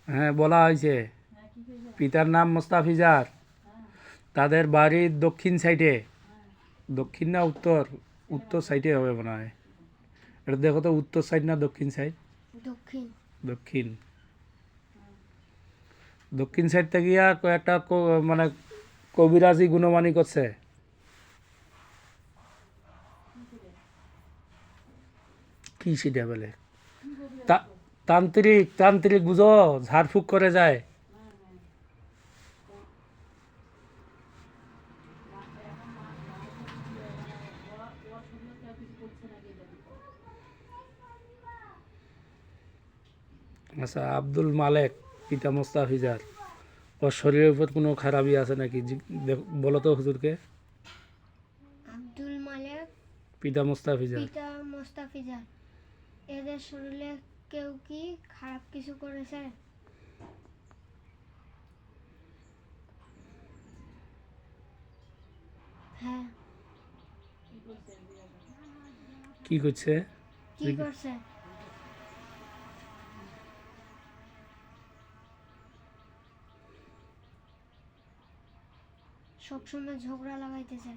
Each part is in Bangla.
হ্যাঁ, বলা হয়েছে। পিতার নাম মোস্তাফিজার। তাদের বাড়ির দক্ষিণ সাইডে। দক্ষিণ না উত্তর? উত্তর সাইডে হবে মনে হয়। এটা দেখো তো, উত্তর সাইড না দক্ষিণ সাইড? দক্ষিণ। দক্ষিণ। দক্ষিণ সাইড থেকে গিয়া কয়েকটা মানে কবিরাজি গুণমানি করছে। কি সেটা বলে? তান্ত্রিক, তান্ত্রিক বুঝো, ঝাড়ফুঁক করে যায়। আচ্ছা, আব্দুল মালেক, পিতা মোস্তাফিজার, ওর শরীরের উপর কোনো খারাপই আছে নাকি? বলো তো হুজুরকে। আব্দুল মালেক, পিতা মোস্তাফিজার। পিতা মোস্তাফিজার, এদের শরীরে কেউ কি খারাপ কিছু করেছে? হ্যাঁ। কি করছে? কি করছে? সবসময় ঝগড়া লাগাইতেছে।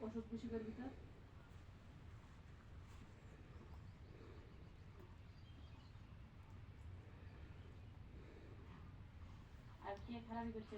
ওষুধ বেশি করবি তো। আর কে খারাপই করছে?